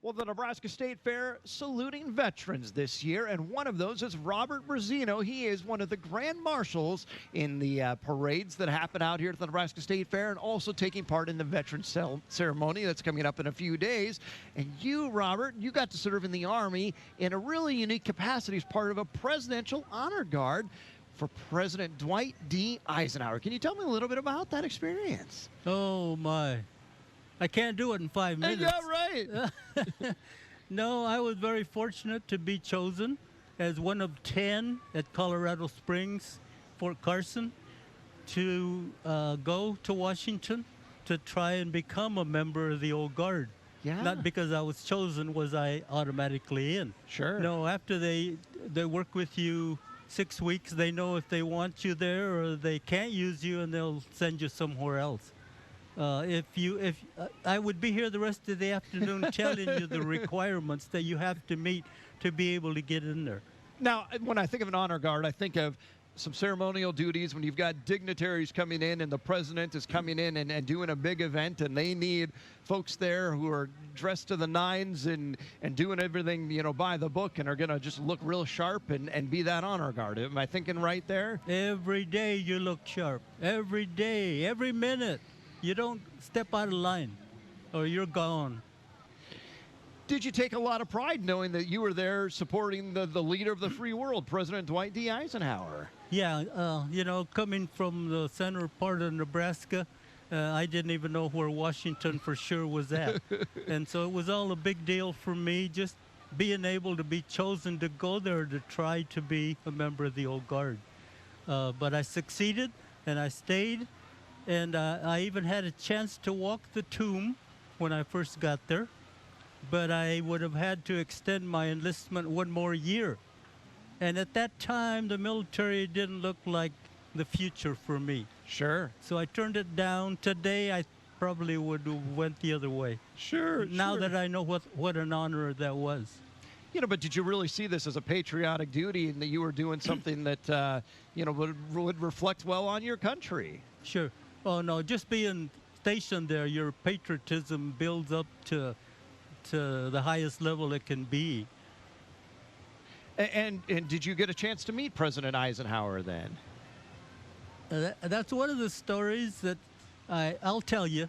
Well, the Nebraska State Fair saluting veterans this year, and one of those is Robert Briseno. He is one of the grand marshals in the parades that happen out here at the Nebraska State Fair, and also taking part in the veterans ceremony that's coming up in a few days. And you, Robert, you got to serve in the Army in a really unique capacity as part of a Presidential Honor Guard for President Dwight D. Eisenhower. Can you tell me a little bit about that experience? Oh, my. I can't do it in 5 minutes. Yeah, right. No, I was very fortunate to be chosen as one of 10 at Colorado Springs, Fort Carson, to go to Washington to try and become a member of the old guard. Yeah. Not because I was chosen was I automatically in. Sure. No, after they work with you 6 weeks, they know if they want you there or they can't use you, and they'll send you somewhere else. If I would be here the rest of the afternoon telling you the requirements that you have to meet to be able to get in there. Now, when I think of an honor guard, I think of some ceremonial duties when you've got dignitaries coming in and the president is coming in and doing a big event, and they need folks there who are dressed to the nines and doing everything, you know, by the book, and are going to just look real sharp and be that honor guard. Am I thinking right there? Every day you look sharp. Every day, every minute. You don't step out of line or you're gone. Did you take a lot of pride knowing that you were there supporting the leader of the free world, President Dwight D. Eisenhower? Yeah, you know, coming from the center part of Nebraska, I didn't even know where Washington for sure was at. And so it was all a big deal for me, just being able to be chosen to go there to try to be a member of the old guard. But I succeeded, and I stayed. And I even had a chance to walk the tomb when I first got there, but I would have had to extend my enlistment one more year. And at that time, the military didn't look like the future for me. Sure. So I turned it down. Today, I probably would have went the other way. Sure. Now that I know what an honor that was. You know, but did you really see this as a patriotic duty and that you were doing something that, you know, would reflect well on your country? Sure. Oh, no, just being stationed there, your patriotism builds up to the highest level it can be. And did you get a chance to meet President Eisenhower then? That's one of the stories that I'll tell you.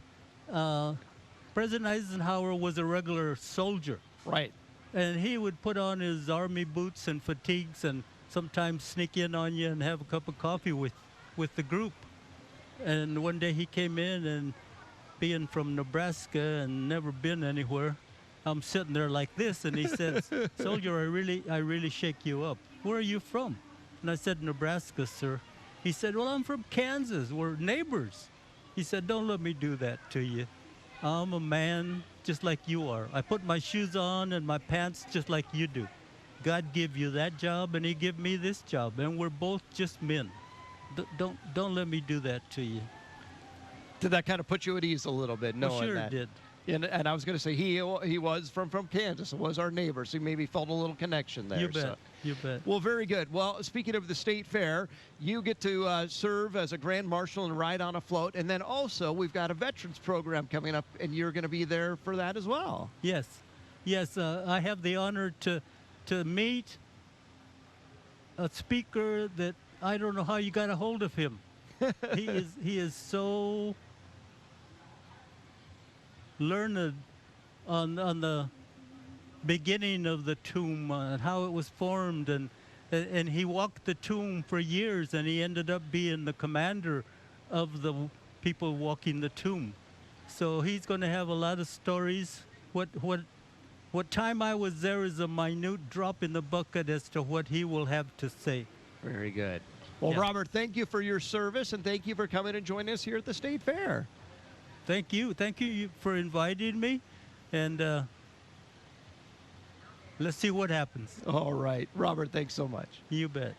President Eisenhower was a regular soldier. Right. And he would put on his army boots and fatigues and sometimes sneak in on you and have a cup of coffee with the group. And one day he came in, and being from Nebraska and never been anywhere, I'm sitting there like this, and he says, "Soldier, I really shake you up. Where are you from?" And I said, "Nebraska, sir." He said, "Well, I'm from Kansas. We're neighbors." He said, "Don't let me do that to you. I'm a man just like you are. I put my shoes on and my pants just like you do. God give you that job, and he give me this job, and we're both just men. Don't let me do that to you." Did that kind of put you at ease a little bit, knowing Well, sure that? it did. And I was going to say he was from Kansas. It was our neighbor, so he maybe felt a little connection there. You bet. You bet. Well, very good. Well, speaking of the State Fair, you get to serve as a Grand Marshal and ride on a float. And then also we've got a veterans program coming up, and you're going to be there for that as well. Yes. Yes, I have the honor to meet a speaker that I don't know how you got a hold of him. He is so learned on the beginning of the tomb and how it was formed, and he walked the tomb for years, and he ended up being the commander of the people walking the tomb. So he's going to have a lot of stories. What time I was there is a minute drop in the bucket as to what he will have to say. Very good. Well, yeah. Robert, thank you for your service, and thank you for coming and joining us here at the State Fair. Thank you. Thank you for inviting me, and let's see what happens. All right. Robert, thanks so much. You bet.